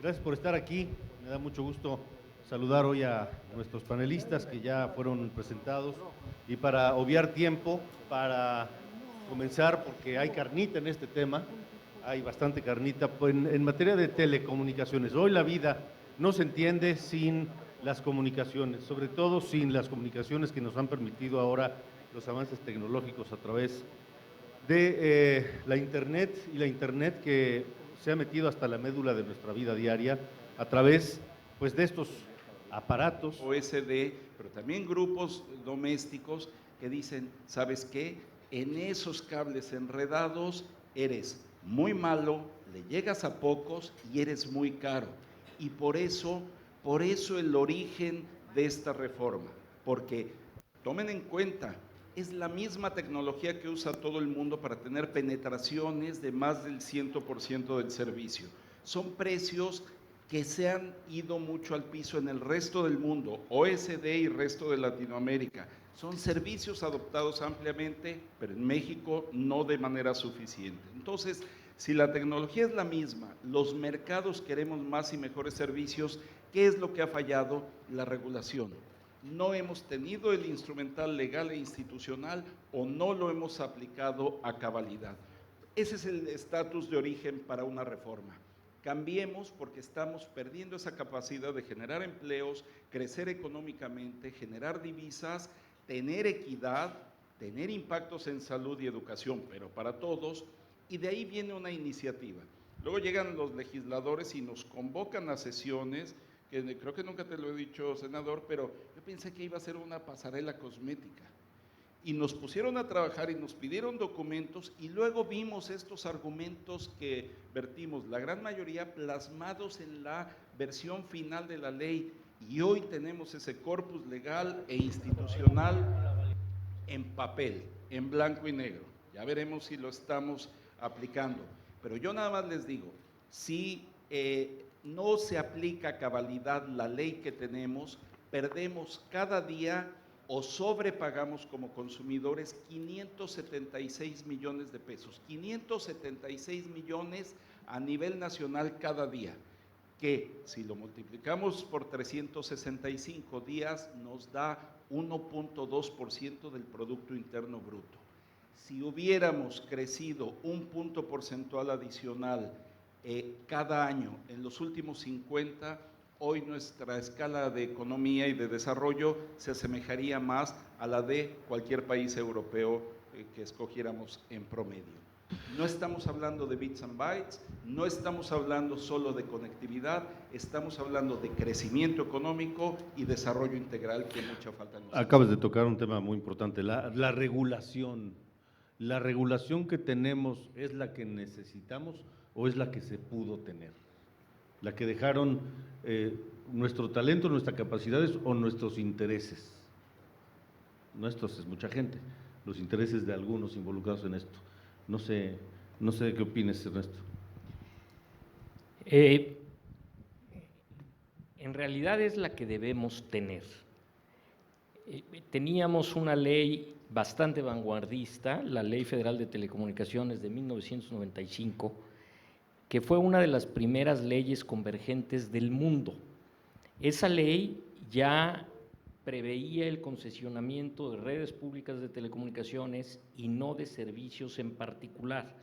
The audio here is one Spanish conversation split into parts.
Gracias por estar aquí. Me da mucho gusto saludar hoy a nuestros panelistas que ya fueron presentados y para obviar tiempo, para comenzar, porque hay carnita en este tema, hay bastante carnita, pues en materia de telecomunicaciones. Hoy la vida no se entiende sin las comunicaciones, sobre todo sin las comunicaciones que nos han permitido ahora los avances tecnológicos a través de la Internet, y la Internet que se ha metido hasta la médula de nuestra vida diaria a través, pues, de estos aparatos. OSD, pero también grupos domésticos que dicen, ¿sabes qué? En esos cables enredados eres muy malo, le llegas a pocos y eres muy caro. Y por eso el origen de esta reforma, porque tomen en cuenta, es la misma tecnología que usa todo el mundo para tener penetraciones de más del 100% del servicio. Son precios que se han ido mucho al piso en el resto del mundo, OSD y resto de Latinoamérica. Son servicios adoptados ampliamente, pero en México no de manera suficiente. Entonces, si la tecnología es la misma, los mercados queremos más y mejores servicios, ¿qué es lo que ha fallado? La regulación. No hemos tenido el instrumental legal e institucional o no lo hemos aplicado a cabalidad. Ese es el estatus de origen para una reforma. Cambiemos porque estamos perdiendo esa capacidad de generar empleos, crecer económicamente, generar divisas, tener equidad, tener impactos en salud y educación, pero para todos, y de ahí viene una iniciativa. Luego llegan los legisladores y nos convocan a sesiones, que creo que nunca te lo he dicho, senador, pero yo pensé que iba a ser una pasarela cosmética. Y nos pusieron a trabajar y nos pidieron documentos y luego vimos estos argumentos que vertimos, la gran mayoría plasmados en la versión final de la ley, y hoy tenemos ese corpus legal e institucional en papel, en blanco y negro. Ya veremos si lo estamos aplicando. Pero yo nada más les digo, si no se aplica a cabalidad la ley que tenemos, perdemos cada día o sobrepagamos como consumidores 576 millones de pesos, 576 millones a nivel nacional cada día, que si lo multiplicamos por 365 días nos da 1.2% del Producto Interno Bruto. Si hubiéramos crecido un punto porcentual adicional cada año en los últimos 50, hoy nuestra escala de economía y de desarrollo se asemejaría más a la de cualquier país europeo que escogiéramos en promedio. No estamos hablando de bits and bytes, no estamos hablando solo de conectividad, estamos hablando de crecimiento económico y desarrollo integral, que mucha falta nos hace. Acabas de tocar un tema muy importante, la regulación. ¿La regulación que tenemos es la que necesitamos o es la que se pudo tener? La que dejaron nuestro talento, nuestras capacidades o nuestros intereses. Nuestros es mucha gente, los intereses de algunos involucrados en esto. No sé qué opines, Ernesto. En realidad es la que debemos tener. Teníamos una ley bastante vanguardista, la Ley Federal de Telecomunicaciones de 1995, que fue una de las primeras leyes convergentes del mundo. Esa ley ya preveía el concesionamiento de redes públicas de telecomunicaciones y no de servicios en particular,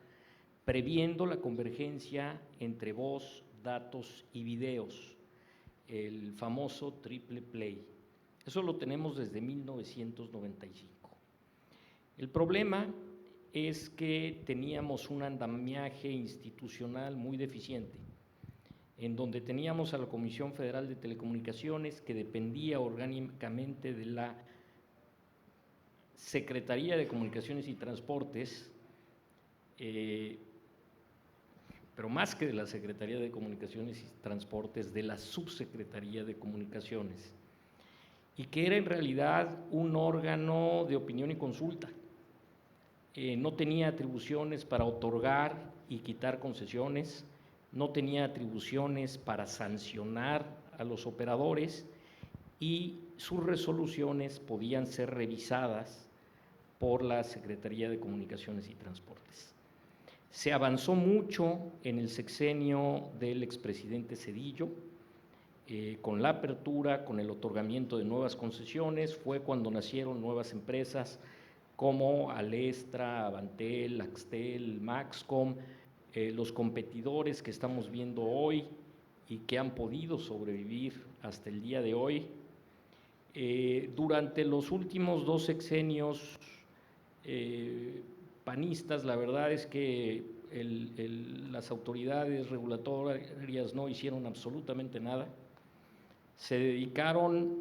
previendo la convergencia entre voz, datos y videos, el famoso triple play. Eso lo tenemos desde 1995. El problema es que teníamos un andamiaje institucional muy deficiente, en donde teníamos a la Comisión Federal de Telecomunicaciones, que dependía orgánicamente de la Secretaría de Comunicaciones y Transportes, pero más que de la Secretaría de Comunicaciones y Transportes, de la Subsecretaría de Comunicaciones, y que era en realidad un órgano de opinión y consulta. No tenía atribuciones para otorgar y quitar concesiones, no tenía atribuciones para sancionar a los operadores, y sus resoluciones podían ser revisadas por la Secretaría de Comunicaciones y Transportes. Se avanzó mucho en el sexenio del expresidente Zedillo, con la apertura, con el otorgamiento de nuevas concesiones, fue cuando nacieron nuevas empresas como Alestra, Avantel, Axtel, Maxcom, los competidores que estamos viendo hoy y que han podido sobrevivir hasta el día de hoy. Durante los últimos 2 sexenios panistas, la verdad es que las autoridades regulatorias no hicieron absolutamente nada. Se dedicaron,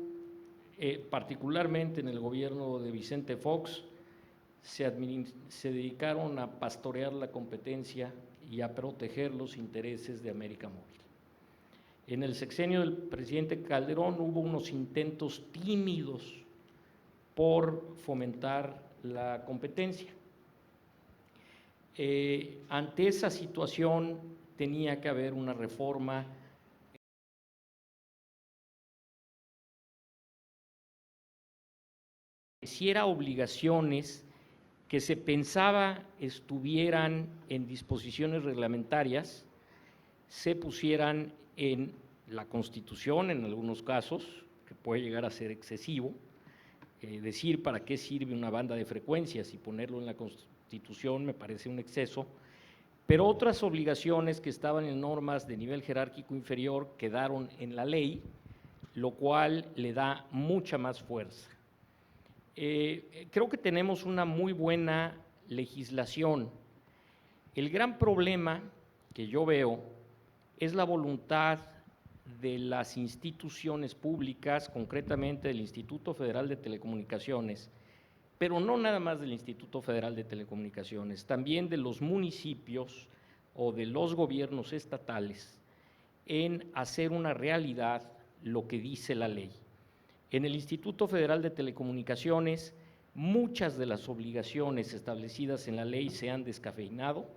particularmente en el gobierno de Vicente Fox, se dedicaron a pastorear la competencia y a proteger los intereses de América Móvil. En el sexenio del presidente Calderón hubo unos intentos tímidos por fomentar la competencia. Ante esa situación tenía que haber una reforma que hiciera obligaciones que se pensaba estuvieran en disposiciones reglamentarias, se pusieran en la Constitución en algunos casos, que puede llegar a ser excesivo, decir para qué sirve una banda de frecuencias y ponerlo en la Constitución me parece un exceso, pero otras obligaciones que estaban en normas de nivel jerárquico inferior quedaron en la ley, lo cual le da mucha más fuerza. Creo que tenemos una muy buena legislación. El gran problema que yo veo es la voluntad de las instituciones públicas, concretamente del Instituto Federal de Telecomunicaciones, pero no nada más del Instituto Federal de Telecomunicaciones, también de los municipios o de los gobiernos estatales, en hacer una realidad lo que dice la ley. En el Instituto Federal de Telecomunicaciones, muchas de las obligaciones establecidas en la ley se han descafeinado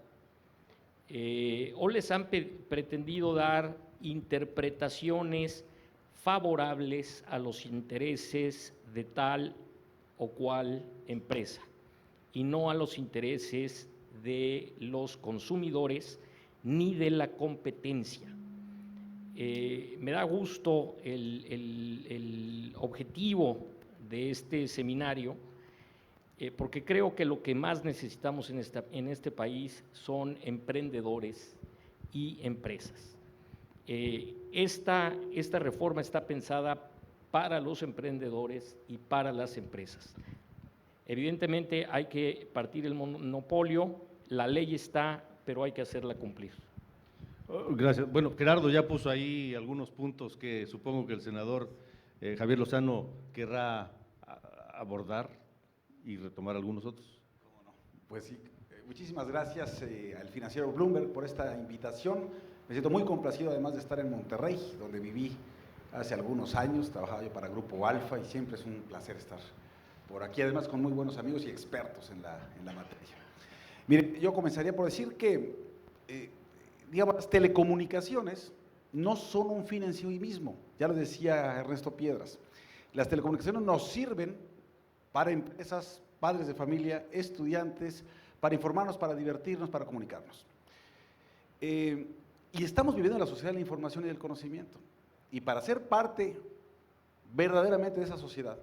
o les han pretendido dar interpretaciones favorables a los intereses de tal o cual empresa y no a los intereses de los consumidores ni de la competencia. Me da gusto el objetivo de este seminario, porque creo que lo que más necesitamos en este país son emprendedores y empresas. Esta reforma está pensada para los emprendedores y para las empresas. Evidentemente hay que partir el monopolio, la ley está, pero hay que hacerla cumplir. Gracias. Bueno, Gerardo ya puso ahí algunos puntos que supongo que el senador Javier Lozano querrá abordar y retomar algunos otros. ¿Cómo no? Pues sí, muchísimas gracias al financiero Bloomberg por esta invitación. Me siento muy complacido además de estar en Monterrey, donde viví hace algunos años, trabajaba yo para Grupo Alfa y siempre es un placer estar por aquí, además con muy buenos amigos y expertos en la materia. Miren, yo comenzaría por decir que digamos, las telecomunicaciones no son un fin en sí mismo, ya lo decía Ernesto Piedras. Las telecomunicaciones nos sirven para empresas, padres de familia, estudiantes, para informarnos, para divertirnos, para comunicarnos. Y estamos viviendo en la sociedad de la información y del conocimiento. Y para ser parte verdaderamente de esa sociedad,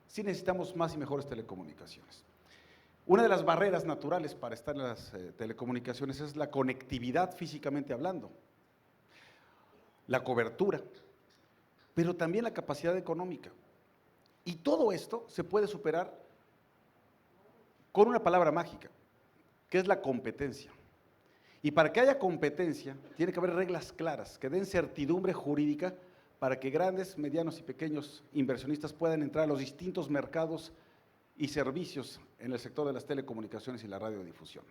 sí necesitamos más y mejores telecomunicaciones. Una de las barreras naturales para estar en las telecomunicaciones es la conectividad físicamente hablando, la cobertura, pero también la capacidad económica. Y todo esto se puede superar con una palabra mágica, que es la competencia. Y para que haya competencia, tiene que haber reglas claras que den certidumbre jurídica para que grandes, medianos y pequeños inversionistas puedan entrar a los distintos mercados y servicios en el sector de las telecomunicaciones y la radiodifusión.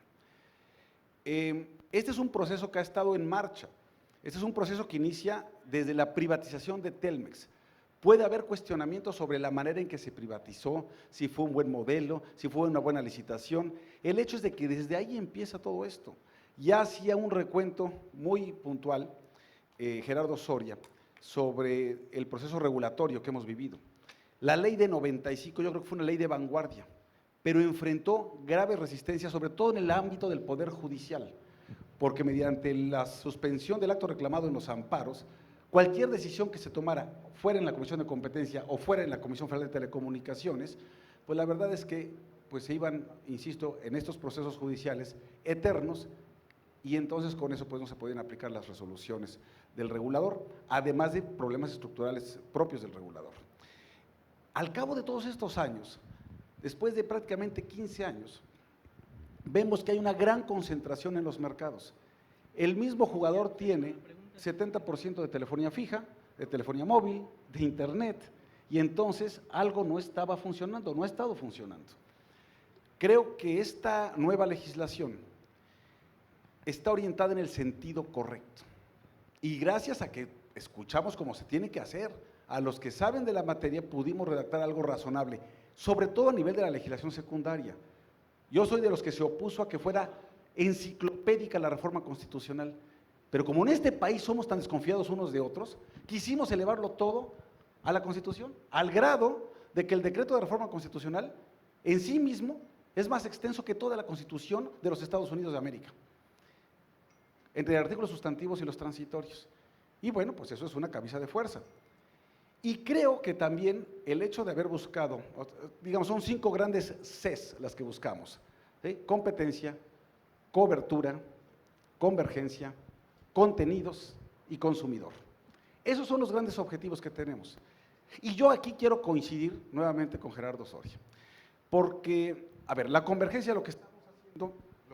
Este es un proceso que ha estado en marcha. Este es un proceso que inicia desde la privatización de Telmex. Puede haber cuestionamientos sobre la manera en que se privatizó, si fue un buen modelo, si fue una buena licitación. El hecho es de que desde ahí empieza todo esto. Ya hacía un recuento muy puntual Gerardo Soria sobre el proceso regulatorio que hemos vivido. La ley de 95 yo creo que fue una ley de vanguardia, pero enfrentó graves resistencias, sobre todo en el ámbito del Poder Judicial, porque mediante la suspensión del acto reclamado en los amparos, cualquier decisión que se tomara fuera en la Comisión de Competencia o fuera en la Comisión Federal de Telecomunicaciones, pues la verdad es que pues se iban, insisto, en estos procesos judiciales eternos, y entonces con eso pues no se podían aplicar las resoluciones del regulador, además de problemas estructurales propios del regulador. Al cabo de todos estos años, después de prácticamente 15 años, vemos que hay una gran concentración en los mercados. El mismo jugador tiene 70% de telefonía fija, de telefonía móvil, de internet, y entonces algo no estaba funcionando, no ha estado funcionando. Creo que esta nueva legislación está orientada en el sentido correcto, y gracias a que escuchamos cómo se tiene que hacer, a los que saben de la materia pudimos redactar algo razonable, sobre todo a nivel de la legislación secundaria. Yo soy de los que se opuso a que fuera enciclopédica la reforma constitucional, pero como en este país somos tan desconfiados unos de otros, quisimos elevarlo todo a la Constitución, al grado de que el decreto de reforma constitucional en sí mismo es más extenso que toda la Constitución de los Estados Unidos de América, entre artículos sustantivos y los transitorios. Y bueno, pues eso es una camisa de fuerza. Y creo que también el hecho de haber buscado, digamos, son 5 grandes Cs las que buscamos, ¿sí? Competencia, cobertura, convergencia, contenidos y consumidor. Esos son los grandes objetivos que tenemos. Y yo aquí quiero coincidir nuevamente con Gerardo Soria, porque, a ver, la convergencia lo que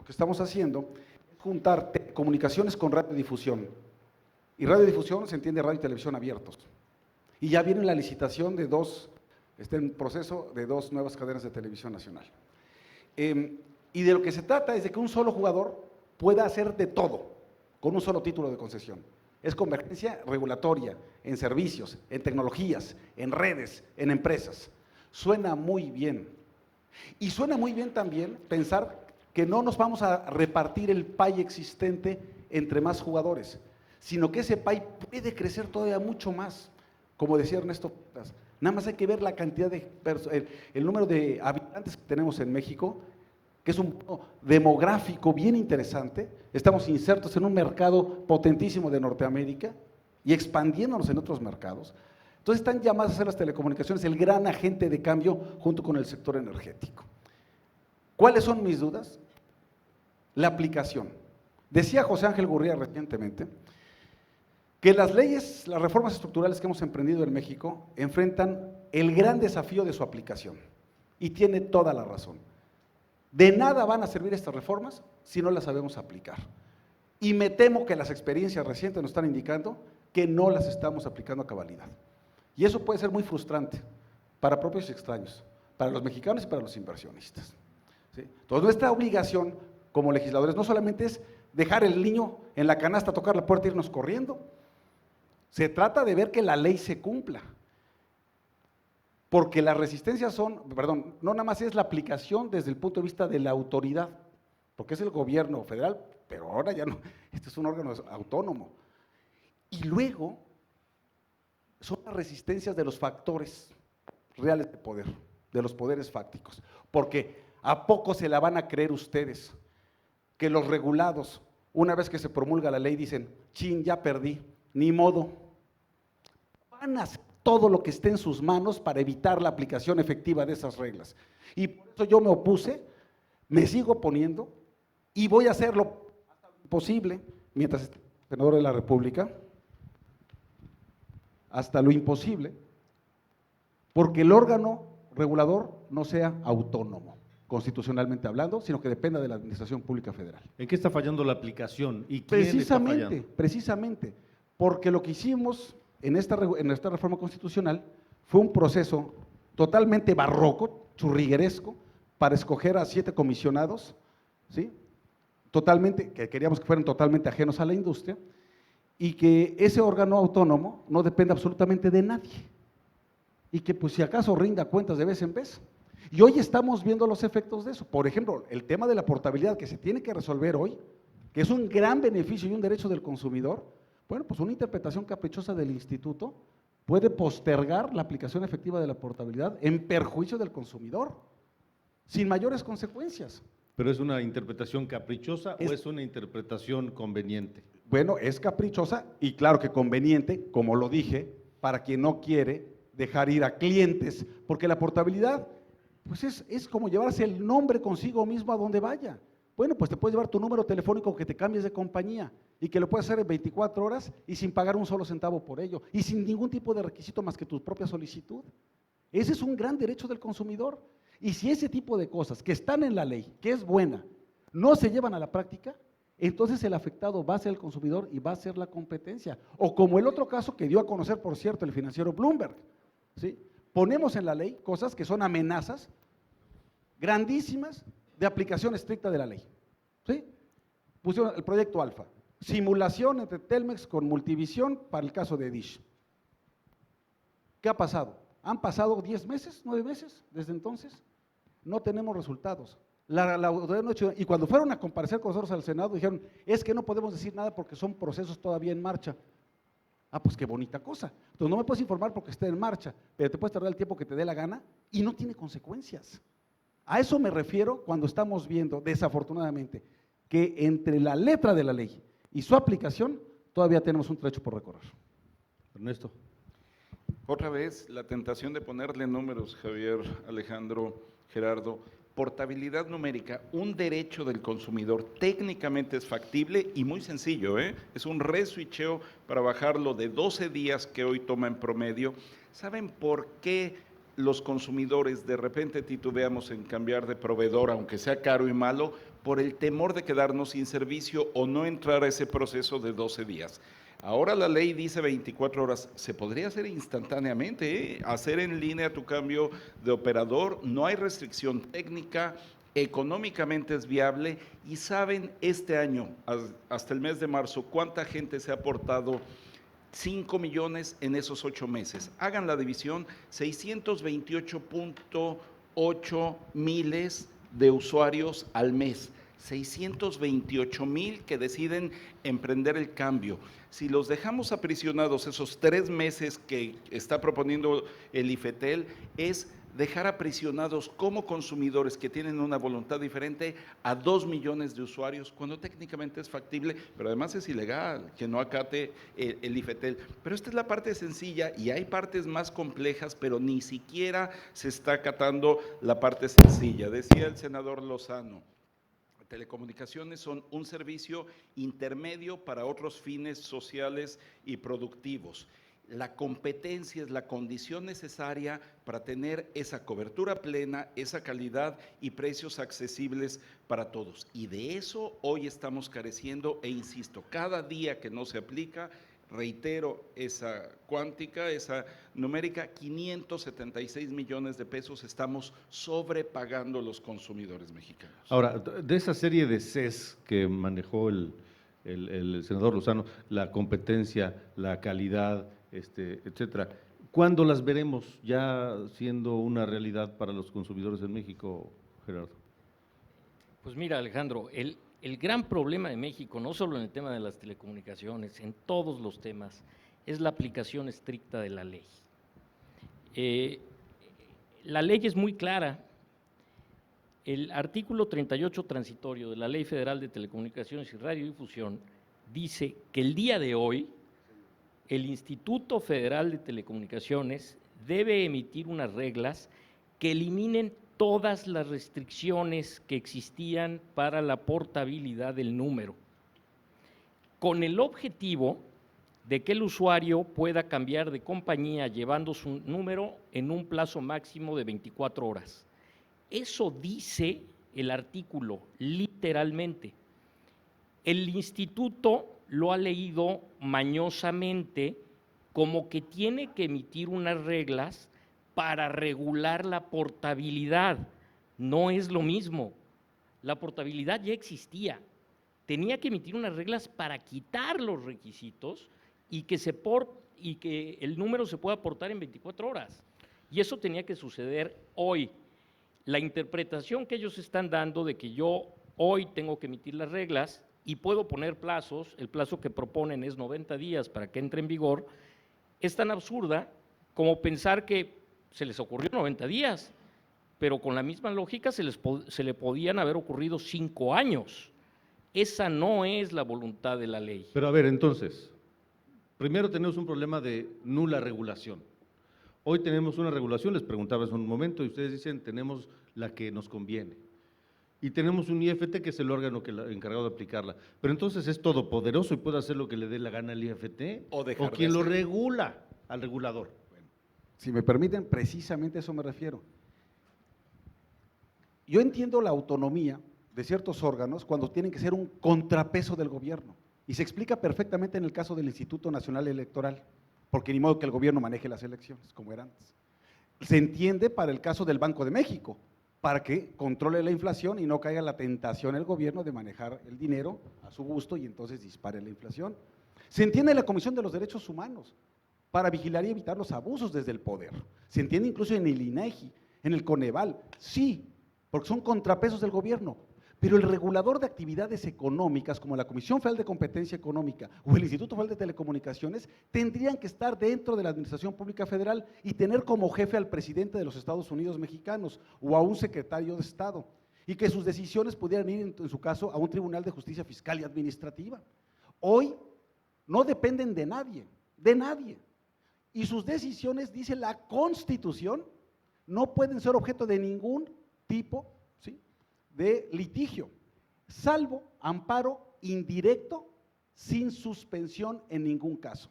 estamos haciendo es juntar comunicaciones con radiodifusión. Y radiodifusión se entiende radio y televisión abiertos. Y ya viene la licitación de está en proceso de 2 nuevas cadenas de televisión nacional. Y de lo que se trata es de que un solo jugador pueda hacer de todo, con un solo título de concesión. Es convergencia regulatoria en servicios, en tecnologías, en redes, en empresas. Suena muy bien. Y suena muy bien también pensar que no nos vamos a repartir el pie existente entre más jugadores, sino que ese pie puede crecer todavía mucho más. Como decía Ernesto, nada más hay que ver la cantidad el número de habitantes que tenemos en México, que es un punto demográfico bien interesante. Estamos insertos en un mercado potentísimo de Norteamérica y expandiéndonos en otros mercados. Entonces están llamadas a ser las telecomunicaciones el gran agente de cambio junto con el sector energético. ¿Cuáles son mis dudas? La aplicación. Decía José Ángel Gurría recientemente que las leyes, las reformas estructurales que hemos emprendido en México enfrentan el gran desafío de su aplicación, y tiene toda la razón. De nada van a servir estas reformas si no las sabemos aplicar, y me temo que las experiencias recientes nos están indicando que no las estamos aplicando a cabalidad, y eso puede ser muy frustrante para propios y extraños, para los mexicanos y para los inversionistas, ¿sí? Entonces nuestra obligación como legisladores no solamente es dejar el niño en la canasta, tocar la puerta e irnos corriendo. Se trata de ver que la ley se cumpla, porque las resistencias no nada más es la aplicación desde el punto de vista de la autoridad, porque es el gobierno federal, pero ahora ya no, este es un órgano autónomo. Y luego son las resistencias de los factores reales de poder, de los poderes fácticos, porque ¿a poco se la van a creer ustedes que los regulados, una vez que se promulga la ley, dicen, chin, ya perdí, ni modo? Van a hacer todo lo que esté en sus manos para evitar la aplicación efectiva de esas reglas. Y por eso yo me opuse, me sigo oponiendo y voy a hacerlo hasta lo imposible, mientras esté senador de la República, hasta lo imposible, porque el órgano regulador no sea autónomo, constitucionalmente hablando, sino que dependa de la Administración Pública Federal. ¿En qué está fallando la aplicación? ¿Y quién está fallando? Precisamente, porque lo que hicimos en esta reforma constitucional fue un proceso totalmente barroco, churrigueresco, para escoger a 7 comisionados, ¿sí? Que queríamos que fueran totalmente ajenos a la industria, y que ese órgano autónomo no depende absolutamente de nadie, y que pues si acaso rinda cuentas de vez en vez. Y hoy estamos viendo los efectos de eso. Por ejemplo, el tema de la portabilidad que se tiene que resolver hoy, que es un gran beneficio y un derecho del consumidor. Bueno, pues una interpretación caprichosa del instituto puede postergar la aplicación efectiva de la portabilidad en perjuicio del consumidor, sin mayores consecuencias. ¿Pero es una interpretación caprichosa o es una interpretación conveniente? Bueno, es caprichosa y claro que conveniente, como lo dije, para quien no quiere dejar ir a clientes, porque la portabilidad pues es como llevarse el nombre consigo mismo a donde vaya. Bueno, pues te puedes llevar tu número telefónico que te cambies de compañía y que lo puedes hacer en 24 horas y sin pagar un solo centavo por ello y sin ningún tipo de requisito más que tu propia solicitud. Ese es un gran derecho del consumidor. Y si ese tipo de cosas que están en la ley, que es buena, no se llevan a la práctica, entonces el afectado va a ser el consumidor y va a ser la competencia. O como el otro caso que dio a conocer, por cierto, el financiero Bloomberg, ¿sí? Ponemos en la ley cosas que son amenazas grandísimas de aplicación estricta de la ley, ¿sí? Pusieron el proyecto Alfa, simulación entre Telmex con Multivisión para el caso de Dish. ¿Qué ha pasado? Han pasado 10 meses, 9 meses desde entonces, no tenemos resultados. La autoridad no ha hecho, y cuando fueron a comparecer con nosotros al Senado dijeron, es que no podemos decir nada porque son procesos todavía en marcha. Ah, pues qué bonita cosa. Entonces no me puedes informar porque esté en marcha, pero te puedes tardar el tiempo que te dé la gana y no tiene consecuencias. A eso me refiero cuando estamos viendo, desafortunadamente, que entre la letra de la ley y su aplicación todavía tenemos un trecho por recorrer. Ernesto. Otra vez, la tentación de ponerle números, Javier, Alejandro, Gerardo. Portabilidad numérica, un derecho del consumidor, técnicamente es factible y muy sencillo, ¿eh? Es un reswitcheo para bajarlo de 12 días que hoy toma en promedio. ¿Saben por qué los consumidores de repente titubeamos en cambiar de proveedor, aunque sea caro y malo? Por el temor de quedarnos sin servicio o no entrar a ese proceso de 12 días. Ahora la ley dice 24 horas, se podría hacer instantáneamente, hacer en línea tu cambio de operador, no hay restricción técnica, económicamente es viable y saben este año, hasta el mes de marzo, cuánta gente se ha aportado 5 millones en esos 8 meses. Hagan la división, 628.8 miles de usuarios al mes. 628,000 que deciden emprender el cambio. Si los dejamos aprisionados esos 3 meses que está proponiendo el IFETEL, es dejar aprisionados como consumidores que tienen una voluntad diferente a 2 millones de usuarios, cuando técnicamente es factible, pero además es ilegal que no acate el IFETEL. Pero esta es la parte sencilla y hay partes más complejas, pero ni siquiera se está acatando la parte sencilla. Decía el senador Lozano, telecomunicaciones son un servicio intermedio para otros fines sociales y productivos. La competencia es la condición necesaria para tener esa cobertura plena, esa calidad y precios accesibles para todos. Y de eso hoy estamos careciendo e insisto, cada día que no se aplica, reitero esa cuántica, esa numérica, 576 millones de pesos estamos sobrepagando los consumidores mexicanos. Ahora, de esa serie de CES que manejó el senador Lozano, la competencia, la calidad, etcétera, ¿cuándo las veremos ya siendo una realidad para los consumidores en México, Gerardo? Pues mira, Alejandro, el gran problema de México, no solo en el tema de las telecomunicaciones, en todos los temas, es la aplicación estricta de la ley. La ley es muy clara. El artículo 38 transitorio de la Ley Federal de Telecomunicaciones y Radiodifusión dice que el día de hoy el Instituto Federal de Telecomunicaciones debe emitir unas reglas que eliminen todas las restricciones que existían para la portabilidad del número, con el objetivo de que el usuario pueda cambiar de compañía llevando su número en un plazo máximo de 24 horas. Eso dice el artículo, literalmente. El instituto lo ha leído mañosamente como que tiene que emitir unas reglas para regular la portabilidad. No es lo mismo. La portabilidad ya existía. Tenía que emitir unas reglas para quitar los requisitos y que el número se pueda portar en 24 horas. Y eso tenía que suceder hoy. La interpretación que ellos están dando de que yo hoy tengo que emitir las reglas y puedo poner plazos, el plazo que proponen es 90 días para que entre en vigor, es tan absurda como pensar que se les ocurrió 90 días, pero con la misma lógica se le podían haber ocurrido 5 años. Esa no es la voluntad de la ley. Pero a ver, entonces, primero tenemos un problema de nula regulación. Hoy tenemos una regulación, les preguntaba hace un momento, y ustedes dicen, tenemos la que nos conviene. Y tenemos un IFT que es el órgano encargado de aplicarla. Pero entonces, ¿es todopoderoso y puede hacer lo que le dé la gana al IFT? O dejar de quién lo hacer. regula? Al regulador. Si me permiten, precisamente a eso me refiero. Yo entiendo la autonomía de ciertos órganos cuando tienen que ser un contrapeso del gobierno. Y se explica perfectamente en el caso del Instituto Nacional Electoral, porque ni modo que el gobierno maneje las elecciones, como era antes. Se entiende para el caso del Banco de México, para que controle la inflación y no caiga la tentación el gobierno de manejar el dinero a su gusto y entonces dispare la inflación. Se entiende la Comisión de los Derechos Humanos, para vigilar y evitar los abusos desde el poder. Se entiende incluso en el INEGI, en el Coneval, sí, porque son contrapesos del gobierno. Pero el regulador de actividades económicas, como la Comisión Federal de Competencia Económica o el Instituto Federal de Telecomunicaciones, tendrían que estar dentro de la Administración Pública Federal y tener como jefe al presidente de los Estados Unidos mexicanos o a un secretario de Estado, y que sus decisiones pudieran ir, en su caso, a un Tribunal de Justicia Fiscal y Administrativa. Hoy no dependen de nadie, y sus decisiones, dice la Constitución, no pueden ser objeto de ningún tipo, ¿sí?, de litigio, salvo amparo indirecto sin suspensión en ningún caso.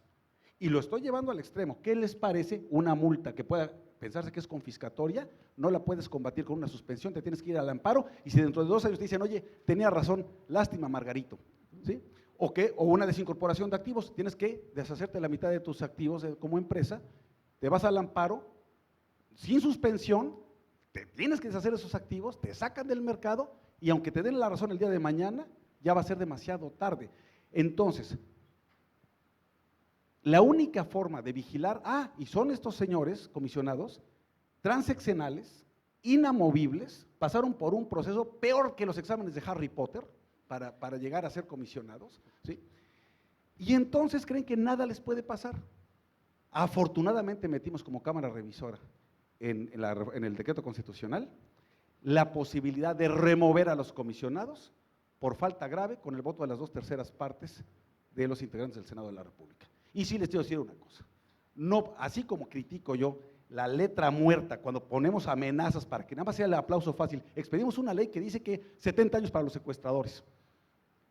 Y lo estoy llevando al extremo. ¿Qué les parece una multa que pueda pensarse que es confiscatoria? No la puedes combatir con una suspensión, te tienes que ir al amparo, y si dentro de 2 años te dicen, oye, tenía razón, lástima Margarito, ¿sí?, o una desincorporación de activos, tienes que deshacerte la mitad de tus activos como empresa, te vas al amparo, sin suspensión, te tienes que deshacer esos activos, te sacan del mercado y aunque te den la razón el día de mañana, ya va a ser demasiado tarde. Entonces, la única forma de vigilar, y son estos señores comisionados, transeccionales, inamovibles, pasaron por un proceso peor que los exámenes de Harry Potter para llegar a ser comisionados, ¿sí? Y entonces creen que nada les puede pasar. Afortunadamente metimos como Cámara Revisora en el decreto constitucional la posibilidad de remover a los comisionados por falta grave con el voto de las 2/3 partes de los integrantes del Senado de la República. Y sí les quiero decir una cosa, no, así como critico yo la letra muerta cuando ponemos amenazas para que nada más sea el aplauso fácil, expedimos una ley que dice que 70 años para los secuestradores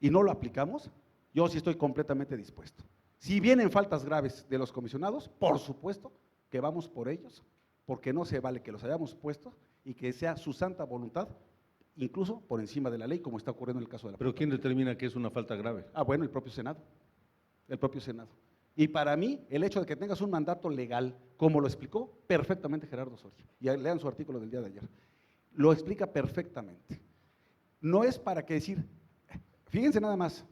y no lo aplicamos, yo sí estoy completamente dispuesto. Si vienen faltas graves de los comisionados, por supuesto que vamos por ellos, porque no se vale que los hayamos puesto y que sea su santa voluntad, incluso por encima de la ley, como está ocurriendo en el caso de la… ¿Pero quién determina que es una falta grave? Bueno, el propio Senado, Y para mí, el hecho de que tengas un mandato legal, como lo explicó perfectamente Gerardo Soria, y lean su artículo del día de ayer, lo explica perfectamente. No es para que decir, fíjense nada más,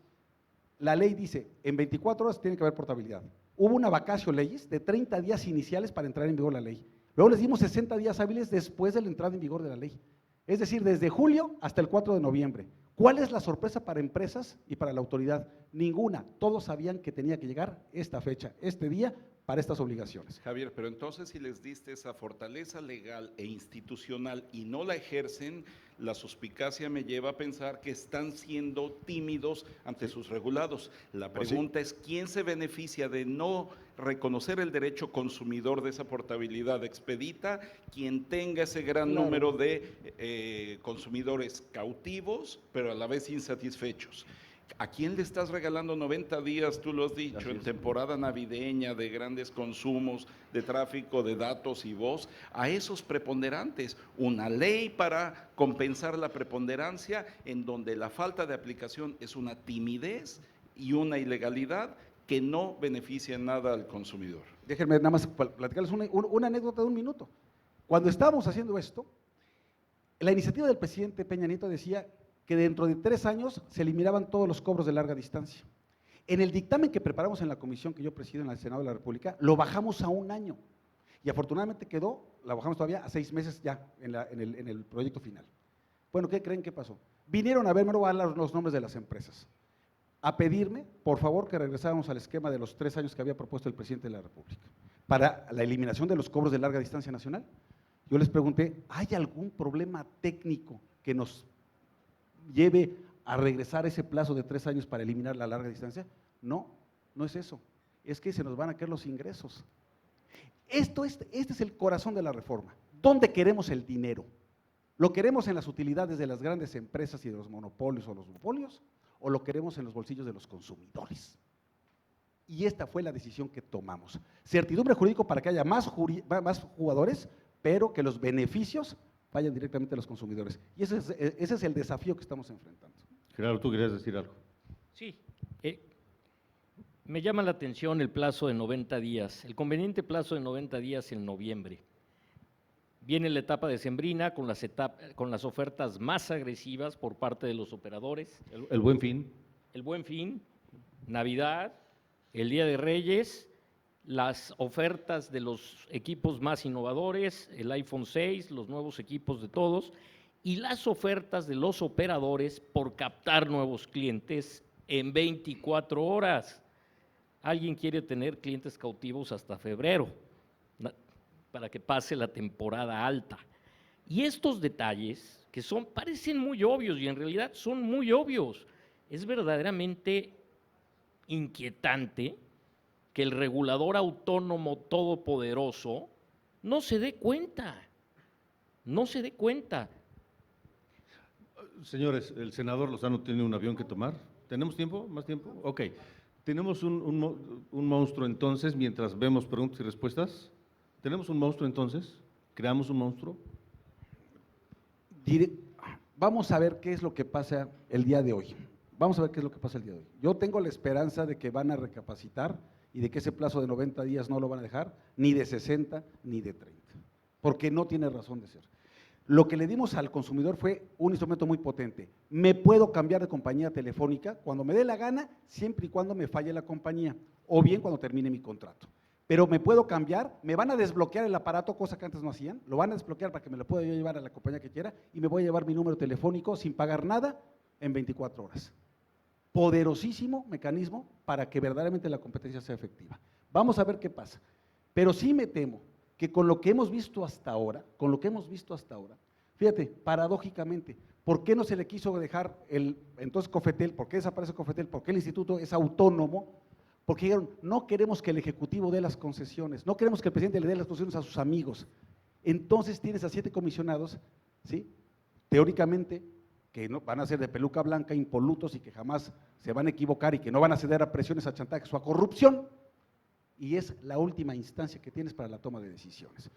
la ley dice, en 24 horas tiene que haber portabilidad. Hubo una vacatio legis de 30 días iniciales para entrar en vigor la ley. Luego les dimos 60 días hábiles después de la entrada en vigor de la ley. Es decir, desde julio hasta el 4 de noviembre. ¿Cuál es la sorpresa para empresas y para la autoridad? Ninguna. Todos sabían que tenía que llegar esta fecha, este día, para estas obligaciones. Javier, pero entonces si les diste esa fortaleza legal e institucional y no la ejercen, la suspicacia me lleva a pensar que están siendo tímidos ante sus regulados. La pregunta es, ¿quién se beneficia de no reconocer el derecho consumidor de esa portabilidad expedita? Quien tenga ese gran número de consumidores cautivos, pero a la vez insatisfechos. ¿A quién le estás regalando 90 días, tú lo has dicho, en temporada navideña de grandes consumos, de tráfico de datos y voz? A esos preponderantes, una ley para compensar la preponderancia en donde la falta de aplicación es una timidez y una ilegalidad que no beneficia en nada al consumidor. Déjenme nada más platicarles una anécdota de 1 minuto. Cuando estábamos haciendo esto, la iniciativa del presidente Peña Nieto decía que dentro de 3 años se eliminaban todos los cobros de larga distancia. En el dictamen que preparamos en la comisión que yo presido en el Senado de la República, lo bajamos a 1 año y afortunadamente la bajamos todavía a 6 meses ya en el proyecto final. Bueno, ¿qué creen que pasó? Vinieron a verme, no voy a dar los nombres de las empresas, a pedirme, por favor, que regresáramos al esquema de los 3 años que había propuesto el presidente de la República para la eliminación de los cobros de larga distancia nacional. Yo les pregunté, ¿hay algún problema técnico que nos lleve a regresar ese plazo de 3 años para eliminar la larga distancia? No, no es eso. Es que se nos van a caer los ingresos. Este es el corazón de la reforma. ¿Dónde queremos el dinero? ¿Lo queremos en las utilidades de las grandes empresas y de los monopolios o los duopolios? ¿O lo queremos en los bolsillos de los consumidores? Y esta fue la decisión que tomamos. Certidumbre jurídica para que haya más jugadores, pero que los beneficios vayan directamente a los consumidores. Y ese es el desafío que estamos enfrentando. Gerardo, ¿tú querías decir algo? Sí, me llama la atención el plazo de 90 días, el conveniente plazo de 90 días en noviembre. Viene la etapa decembrina con las ofertas más agresivas por parte de los operadores. El Buen Fin. El Buen Fin, Navidad, el Día de Reyes, las ofertas de los equipos más innovadores, el iPhone 6, los nuevos equipos de todos, y las ofertas de los operadores por captar nuevos clientes en 24 horas. Alguien quiere tener clientes cautivos hasta febrero, para que pase la temporada alta. Y estos detalles, que parecen muy obvios y en realidad son muy obvios, es verdaderamente inquietante que el regulador autónomo todopoderoso no se dé cuenta, Señores, el senador Lozano tiene un avión que tomar. ¿Tenemos tiempo? ¿Más tiempo? Ok. ¿Tenemos un monstruo entonces mientras vemos preguntas y respuestas? ¿Tenemos un monstruo entonces? ¿Creamos un monstruo? Vamos a ver qué es lo que pasa el día de hoy. Yo tengo la esperanza de que van a recapacitar y de que ese plazo de 90 días no lo van a dejar, ni de 60 ni de 30, porque no tiene razón de ser. Lo que le dimos al consumidor fue un instrumento muy potente. Me puedo cambiar de compañía telefónica cuando me dé la gana, siempre y cuando me falle la compañía, o bien cuando termine mi contrato. Pero me puedo cambiar, me van a desbloquear el aparato, cosa que antes no hacían, lo van a desbloquear para que me lo pueda yo llevar a la compañía que quiera y me voy a llevar mi número telefónico sin pagar nada en 24 horas. Poderosísimo mecanismo para que verdaderamente la competencia sea efectiva. Vamos a ver qué pasa. Pero sí me temo que con lo que hemos visto hasta ahora, fíjate, paradójicamente, ¿por qué no se le quiso dejar entonces Cofetel? ¿Por qué desaparece Cofetel? ¿Por qué el instituto es autónomo? Porque dijeron, no queremos que el Ejecutivo dé las concesiones, no queremos que el presidente le dé las concesiones a sus amigos. Entonces tienes a 7 comisionados, ¿sí? Teóricamente, que no, van a ser de peluca blanca, impolutos y que jamás se van a equivocar y que no van a ceder a presiones, a chantajes o a corrupción. Y es la última instancia que tienes para la toma de decisiones.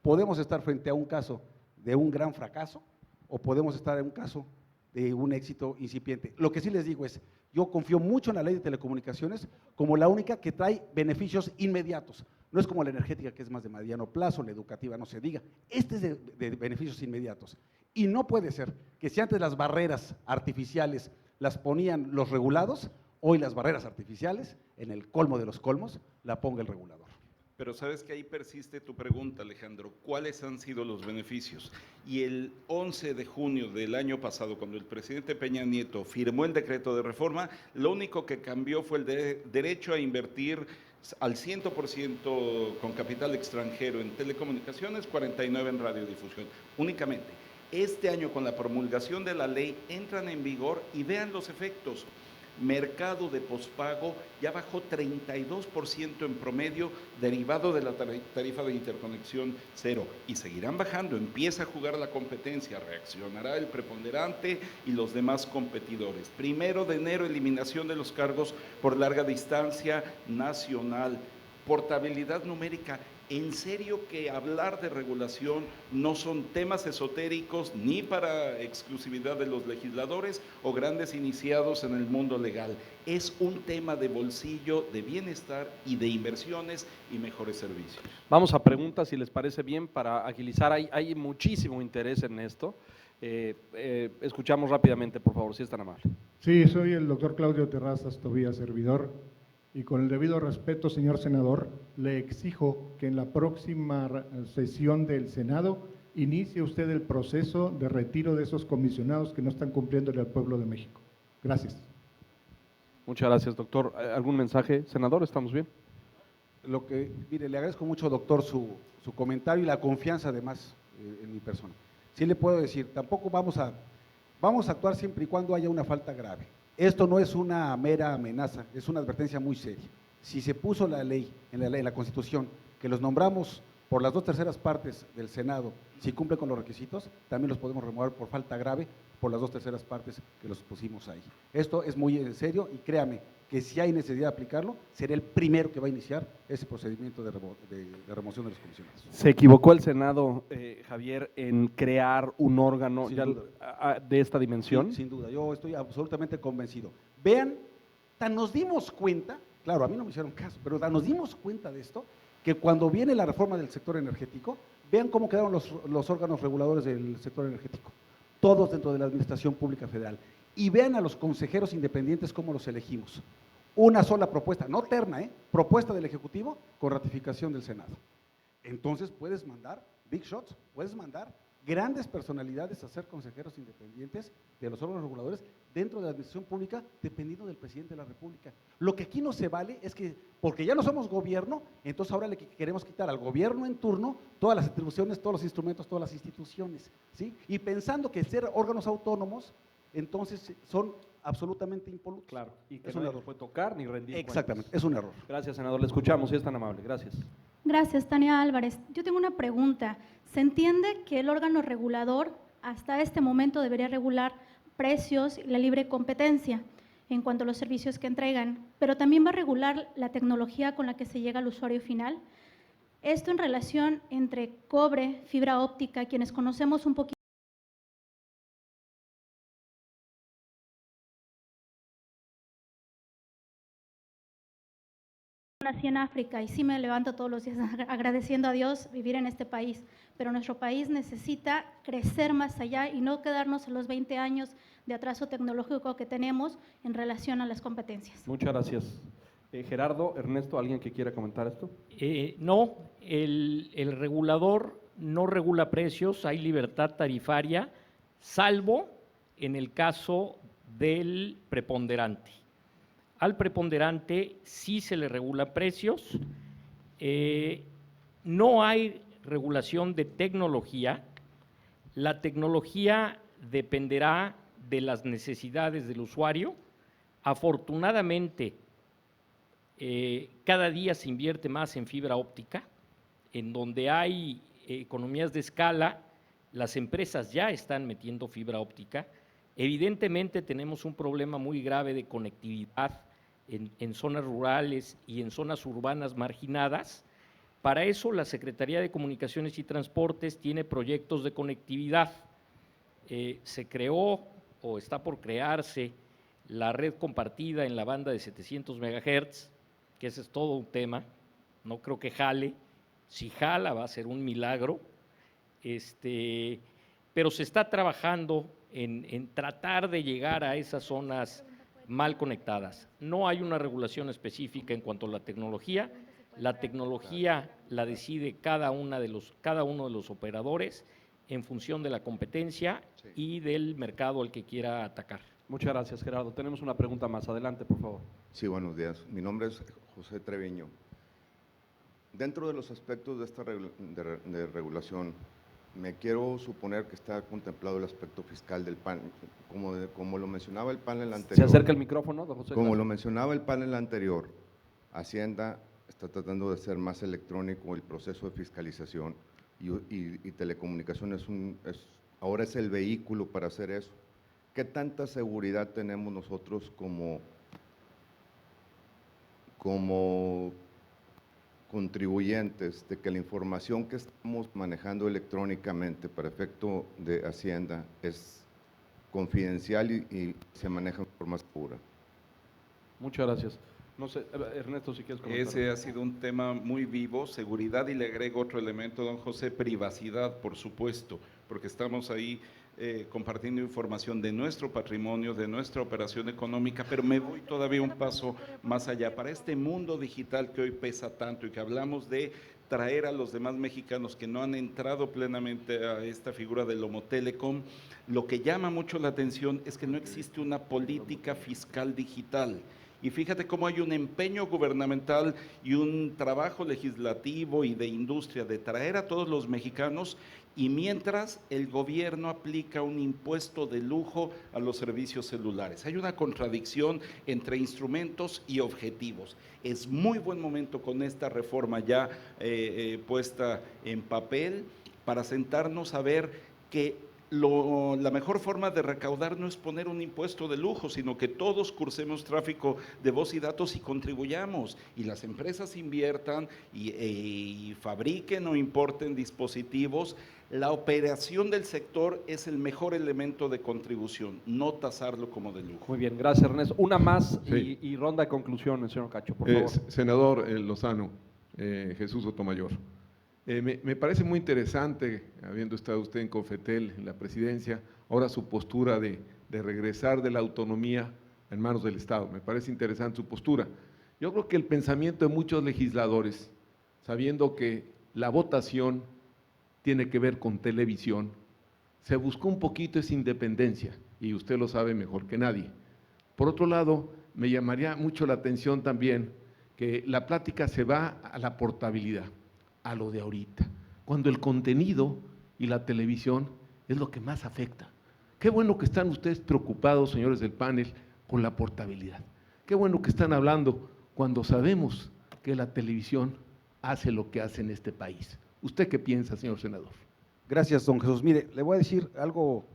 Podemos estar frente a un caso de un gran fracaso o podemos estar en un caso de un éxito incipiente. Lo que sí les digo es, yo confío mucho en la ley de telecomunicaciones como la única que trae beneficios inmediatos. No es como la energética, que es más de mediano plazo, la educativa no se diga. Este es de beneficios inmediatos. Y no puede ser que si antes las barreras artificiales las ponían los regulados, hoy las barreras artificiales, en el colmo de los colmos, la ponga el regulador. Pero sabes que ahí persiste tu pregunta, Alejandro, ¿cuáles han sido los beneficios? Y el 11 de junio del año pasado, cuando el presidente Peña Nieto firmó el decreto de reforma, lo único que cambió fue el derecho a invertir al 100% con capital extranjero en telecomunicaciones, 49% en radiodifusión, únicamente. Este año, con la promulgación de la ley, entran en vigor y vean los efectos. Mercado de pospago ya bajó 32% en promedio, derivado de la tarifa de interconexión cero, y seguirán bajando. Empieza a jugar la competencia, reaccionará el preponderante y los demás competidores. 1 de enero, eliminación de los cargos por larga distancia nacional, portabilidad numérica. En serio que hablar de regulación no son temas esotéricos ni para exclusividad de los legisladores o grandes iniciados en el mundo legal. Es un tema de bolsillo, de bienestar y de inversiones y mejores servicios. Vamos a preguntas, si les parece bien, para agilizar. Hay muchísimo interés en esto. Escuchamos rápidamente, por favor, si es tan amable. Sí, soy el doctor Claudio Terrazas Tobías, servidor. Y con el debido respeto, señor senador, le exijo que en la próxima sesión del Senado inicie usted el proceso de retiro de esos comisionados que no están cumpliéndole al pueblo de México. Gracias. Muchas gracias, doctor. ¿Algún mensaje, senador? ¿Estamos bien? Mire, le agradezco mucho, doctor, su comentario y la confianza, además, en mi persona. Sí le puedo decir, tampoco vamos a actuar siempre y cuando haya una falta grave. Esto no es una mera amenaza, es una advertencia muy seria. Si se puso la ley, en la Constitución, que los nombramos por las 2/3 partes del Senado, si cumplen con los requisitos, también los podemos remover por falta grave por las 2/3 partes que los pusimos ahí. Esto es muy en serio y créame que si hay necesidad de aplicarlo, seré el primero que va a iniciar ese procedimiento de remoción de los comisionados. ¿Se equivocó el Senado, Javier, en crear un órgano Sin ya duda. de esta dimensión? Sin duda, yo estoy absolutamente convencido. Vean, tan nos dimos cuenta, claro, a mí no me hicieron caso, pero tan nos dimos cuenta de esto, que cuando viene la reforma del sector energético, vean cómo quedaron los órganos reguladores del sector energético, todos dentro de la Administración Pública Federal, y vean a los consejeros independientes cómo los elegimos. Una sola propuesta, no terna, propuesta del Ejecutivo con ratificación del Senado. Entonces puedes mandar big shots, puedes mandar grandes personalidades a ser consejeros independientes de los órganos reguladores dentro de la administración pública, dependiendo del presidente de la República. Lo que aquí no se vale es que, porque ya no somos gobierno, entonces ahora le queremos quitar al gobierno en turno todas las atribuciones, todos los instrumentos, todas las instituciones, ¿sí? Y pensando que ser órganos autónomos, entonces son absolutamente impolutos. Claro, y que Es un nadie error. los puede tocar ni rendir Exactamente, cuentas. es un error. Gracias, senador. Le escuchamos, si es tan amable. Gracias. Gracias, Tania Álvarez. Yo tengo una pregunta. Se entiende que el órgano regulador hasta este momento debería regular precios y la libre competencia en cuanto a los servicios que entregan, pero también va a regular la tecnología con la que se llega al usuario final. Esto en relación entre cobre, fibra óptica, quienes conocemos un poquito nací en África y sí me levanto todos los días agradeciendo a Dios vivir en este país, pero nuestro país necesita crecer más allá y no quedarnos en los 20 años de atraso tecnológico que tenemos en relación a las competencias. Muchas gracias. Gerardo, Ernesto, ¿alguien que quiera comentar esto? No, el regulador no regula precios, hay libertad tarifaria, salvo en el caso del preponderante. Al preponderante sí se le regula precios, no hay regulación de tecnología, la tecnología dependerá de las necesidades del usuario. Afortunadamente, cada día se invierte más en fibra óptica, en donde hay economías de escala, las empresas ya están metiendo fibra óptica. Evidentemente tenemos un problema muy grave de conectividad en zonas rurales y en zonas urbanas marginadas. Para eso la Secretaría de Comunicaciones y Transportes tiene proyectos de conectividad. Se creó o está por crearse la red compartida en la banda de 700 MHz, que ese es todo un tema, no creo que jale, si jala va a ser un milagro, pero se está trabajando en tratar de llegar a esas zonas mal conectadas. No hay una regulación específica en cuanto a la tecnología la decide cada uno de los operadores en función de la competencia y del mercado al que quiera atacar. Muchas gracias, Gerardo. Tenemos una pregunta más. Adelante, por favor. Sí, buenos días. Mi nombre es José Treviño. Dentro de los aspectos de esta de regulación, me quiero suponer que está contemplado el aspecto fiscal del PAN. Como lo mencionaba el panel anterior. ¿Se acerca el micrófono, don José? Como lo mencionaba el panel anterior, Hacienda está tratando de hacer más electrónico el proceso de fiscalización y telecomunicaciones ahora es el vehículo para hacer eso. ¿Qué tanta seguridad tenemos nosotros como contribuyentes de que la información que estamos manejando electrónicamente para efecto de Hacienda es confidencial y se maneja de forma segura? Muchas gracias. No sé, Ernesto, si quieres comentar. Ese ha sido un tema muy vivo, seguridad, y le agrego otro elemento, don José, privacidad, por supuesto, porque estamos ahí compartiendo información de nuestro patrimonio, de nuestra operación económica, pero me voy todavía un paso más allá. Para este mundo digital que hoy pesa tanto y que hablamos de traer a los demás mexicanos que no han entrado plenamente a esta figura del Homotelecom, lo que llama mucho la atención es que no existe una política fiscal digital. Y fíjate cómo hay un empeño gubernamental y un trabajo legislativo y de industria de traer a todos los mexicanos, y mientras el gobierno aplica un impuesto de lujo a los servicios celulares. Hay una contradicción entre instrumentos y objetivos. Es muy buen momento con esta reforma ya puesta en papel para sentarnos a ver que la mejor forma de recaudar no es poner un impuesto de lujo, sino que todos cursemos tráfico de voz y datos y contribuyamos, y las empresas inviertan y fabriquen o importen dispositivos. La operación del sector es el mejor elemento de contribución, no tasarlo como de lujo. Muy bien, gracias Ernesto. Una más Sí. y ronda de conclusiones, señor Cacho, por favor. Senador Lozano, Jesús Sotomayor, me parece muy interesante, habiendo estado usted en Confetel, en la presidencia, ahora su postura de regresar de la autonomía en manos del Estado. Me parece interesante su postura. Yo creo que el pensamiento de muchos legisladores, sabiendo que la votación tiene que ver con televisión, se buscó un poquito esa independencia, y usted lo sabe mejor que nadie. Por otro lado, me llamaría mucho la atención también que la plática se va a la portabilidad, a lo de ahorita, cuando el contenido y la televisión es lo que más afecta. Qué bueno que están ustedes preocupados, señores del panel, con la portabilidad. Qué bueno que están hablando cuando sabemos que la televisión hace lo que hace en este país. ¿Usted qué piensa, señor senador? Gracias, don Jesús. Mire, le voy a decir algo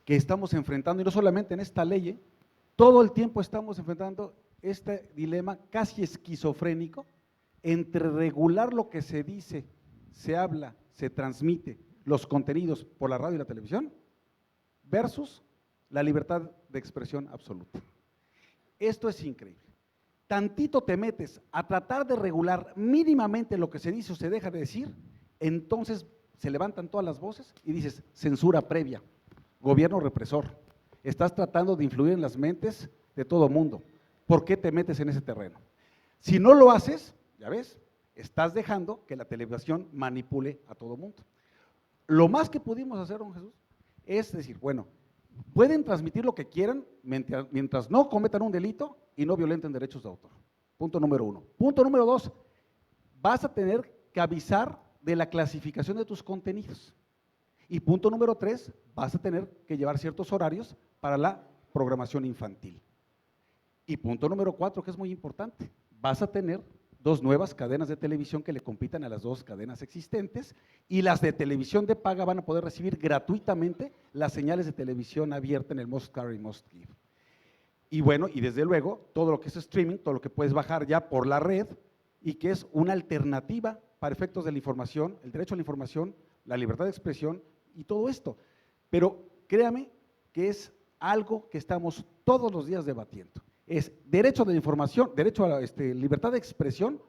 que estamos enfrentando, y no solamente en esta ley, todo el tiempo estamos enfrentando este dilema casi esquizofrénico entre regular lo que se dice, se habla, se transmite, los contenidos por la radio y la televisión, versus la libertad de expresión absoluta. Esto es increíble. Tantito te metes a tratar de regular mínimamente lo que se dice o se deja de decir, entonces se levantan todas las voces y dices, censura previa, gobierno represor, estás tratando de influir en las mentes de todo mundo. ¿Por qué te metes en ese terreno? Si no lo haces, ya ves, estás dejando que la televisión manipule a todo mundo. Lo más que pudimos hacer, don Jesús, es decir, bueno, pueden transmitir lo que quieran mientras no cometan un delito y no violenten derechos de autor. Punto número 1. Punto número 2, vas a tener que avisar de la clasificación de tus contenidos. Y punto número 3, vas a tener que llevar ciertos horarios para la programación infantil. Y punto número 4, que es muy importante, vas a tener 2 nuevas cadenas de televisión que le compitan a las 2 cadenas existentes, y las de televisión de paga van a poder recibir gratuitamente las señales de televisión abierta en el Must Carry, Must Give. Y bueno, y desde luego, todo lo que es streaming, todo lo que puedes bajar ya por la red, y que es una alternativa para efectos de la información, el derecho a la información, la libertad de expresión y todo esto. Pero créame que es algo que estamos todos los días debatiendo. Es derecho de la información, derecho a la libertad de expresión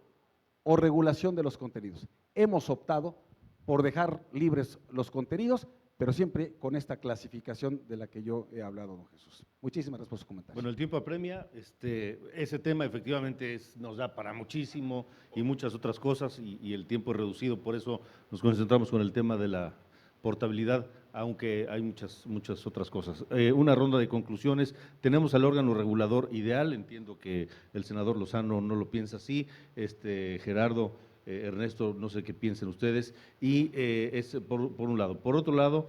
o regulación de los contenidos. Hemos optado por dejar libres los contenidos, pero siempre con esta clasificación de la que yo he hablado, don Jesús. Muchísimas gracias por su comentario. Bueno, el tiempo apremia, ese tema efectivamente nos da para muchísimo y muchas otras cosas, y el tiempo es reducido, por eso nos concentramos con el tema de la portabilidad, aunque hay muchas otras cosas. Una ronda de conclusiones. Tenemos al órgano regulador ideal, entiendo que el senador Lozano no lo piensa así, Gerardo, Ernesto, no sé qué piensen ustedes, y es por un lado. Por otro lado,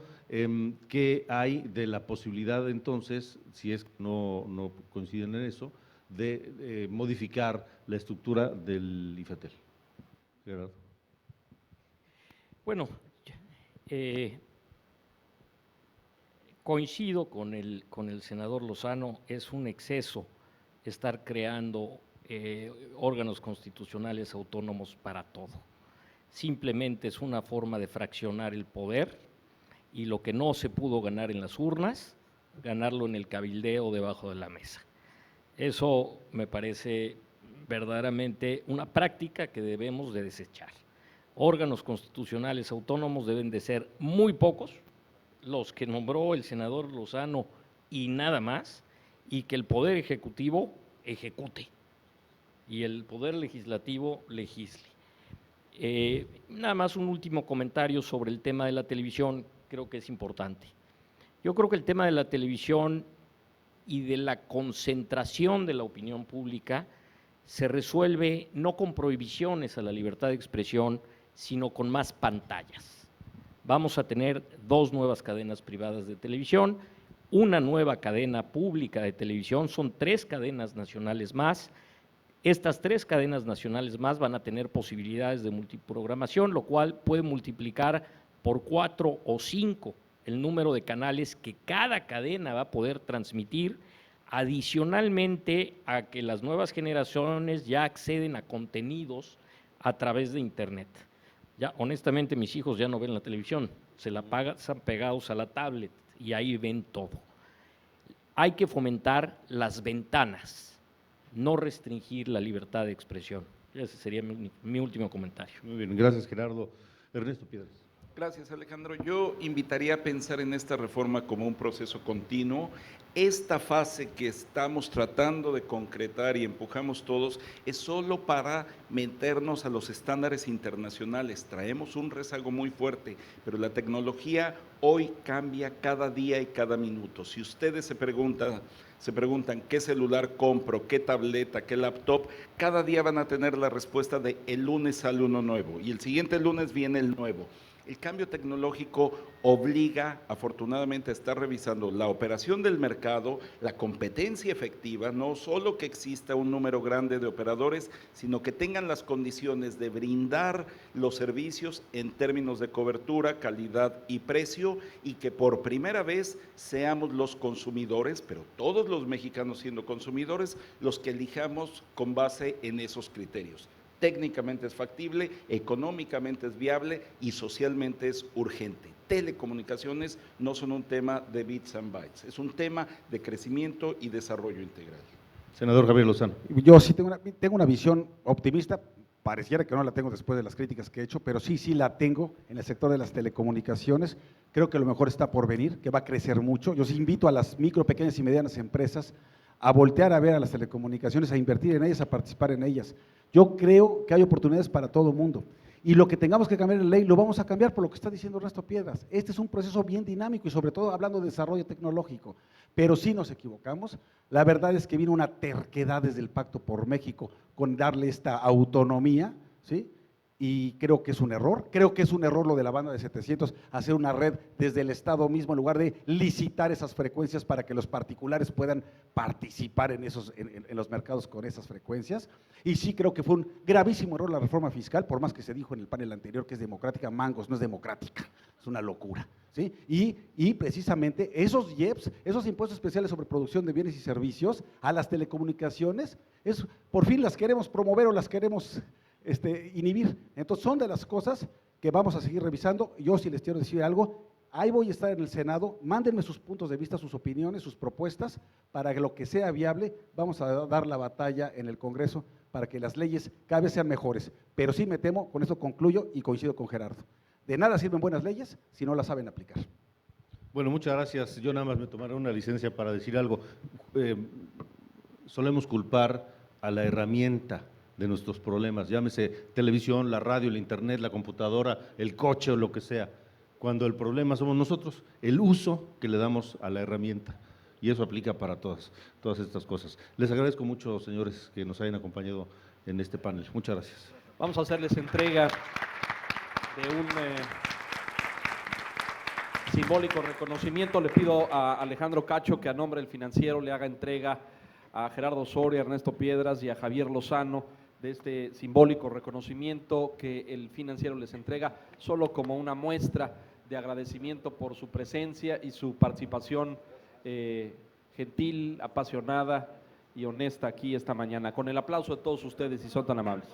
¿qué hay de la posibilidad entonces, si es que no coinciden en eso, de modificar la estructura del IFETEL? Gerardo. Bueno, coincido con el senador Lozano, es un exceso estar creando órganos constitucionales autónomos para todo. Simplemente es una forma de fraccionar el poder, y lo que no se pudo ganar en las urnas, ganarlo en el cabildeo debajo de la mesa. Eso me parece verdaderamente una práctica que debemos de desechar. Órganos constitucionales autónomos deben de ser muy pocos, los que nombró el senador Lozano y nada más, y que el Poder Ejecutivo ejecute y el Poder Legislativo legisle. Nada más un último comentario sobre el tema de la televisión, creo que es importante. Yo creo que el tema de la televisión y de la concentración de la opinión pública se resuelve no con prohibiciones a la libertad de expresión, sino con más pantallas. Vamos a tener 2 nuevas cadenas privadas de televisión, una nueva cadena pública de televisión, son 3 cadenas nacionales más. Estas 3 cadenas nacionales más van a tener posibilidades de multiprogramación, lo cual puede multiplicar por 4 o 5 el número de canales que cada cadena va a poder transmitir, adicionalmente a que las nuevas generaciones ya acceden a contenidos a través de Internet. Ya, honestamente, mis hijos ya no ven la televisión, están pegados a la tablet y ahí ven todo. Hay que fomentar las ventanas, no restringir la libertad de expresión. Ese sería mi último comentario. Muy bien, gracias Gerardo. Ernesto Piedras. Gracias, Alejandro. Yo invitaría a pensar en esta reforma como un proceso continuo. Esta fase que estamos tratando de concretar y empujamos todos es solo para meternos a los estándares internacionales. Traemos un rezago muy fuerte, pero la tecnología hoy cambia cada día y cada minuto. Si ustedes se preguntan qué celular compro, qué tableta, qué laptop, cada día van a tener la respuesta de el lunes sale uno nuevo y el siguiente lunes viene el nuevo. El cambio tecnológico obliga, afortunadamente, a estar revisando la operación del mercado, la competencia efectiva, no solo que exista un número grande de operadores, sino que tengan las condiciones de brindar los servicios en términos de cobertura, calidad y precio, y que por primera vez seamos los consumidores, pero todos los mexicanos siendo consumidores, los que elijamos con base en esos criterios. Técnicamente es factible, económicamente es viable y socialmente es urgente. Telecomunicaciones no son un tema de bits and bytes, es un tema de crecimiento y desarrollo integral. Senador Javier Lozano. Yo sí tengo una visión optimista, pareciera que no la tengo después de las críticas que he hecho, pero sí la tengo en el sector de las telecomunicaciones. Creo que lo mejor está por venir, que va a crecer mucho. Yo sí invito a las micro, pequeñas y medianas empresas a voltear a ver a las telecomunicaciones, a invertir en ellas, a participar en ellas. Yo creo que hay oportunidades para todo el mundo y lo que tengamos que cambiar en la ley lo vamos a cambiar por lo que está diciendo Ernesto Piedras. Este es un proceso bien dinámico y sobre todo hablando de desarrollo tecnológico, pero sí nos equivocamos. La verdad es que vino una terquedad desde el Pacto por México con darle esta autonomía, ¿sí? Y creo que es un error lo de la banda de 700, hacer una red desde el Estado mismo en lugar de licitar esas frecuencias para que los particulares puedan participar en los mercados con esas frecuencias. Y sí creo que fue un gravísimo error la reforma fiscal, por más que se dijo en el panel anterior que es democrática, mangos, no es democrática, es una locura, ¿sí? Y precisamente esos IEPS, esos impuestos especiales sobre producción de bienes y servicios a las telecomunicaciones, por fin las queremos promover o las queremos inhibir. Entonces son de las cosas que vamos a seguir revisando. Yo sí les quiero decir algo, ahí voy a estar en el Senado, mándenme sus puntos de vista, sus opiniones, sus propuestas, para que lo que sea viable, vamos a dar la batalla en el Congreso para que las leyes cada vez sean mejores. Pero sí me temo, con esto concluyo y coincido con Gerardo, de nada sirven buenas leyes si no las saben aplicar. Bueno, muchas gracias. Yo nada más me tomaré una licencia para decir algo. Solemos culpar a la herramienta de nuestros problemas, llámese televisión, la radio, el internet, la computadora, el coche o lo que sea, cuando el problema somos nosotros, el uso que le damos a la herramienta, y eso aplica para todas estas cosas. Les agradezco mucho, señores, que nos hayan acompañado en este panel. Muchas gracias. Vamos a hacerles entrega de un simbólico reconocimiento. Le pido a Alejandro Cacho que a nombre del financiero le haga entrega a Gerardo Soria, Ernesto Piedras y a Javier Lozano de este simbólico reconocimiento que el financiero les entrega, solo como una muestra de agradecimiento por su presencia y su participación gentil, apasionada y honesta aquí esta mañana. Con el aplauso de todos ustedes, si son tan amables.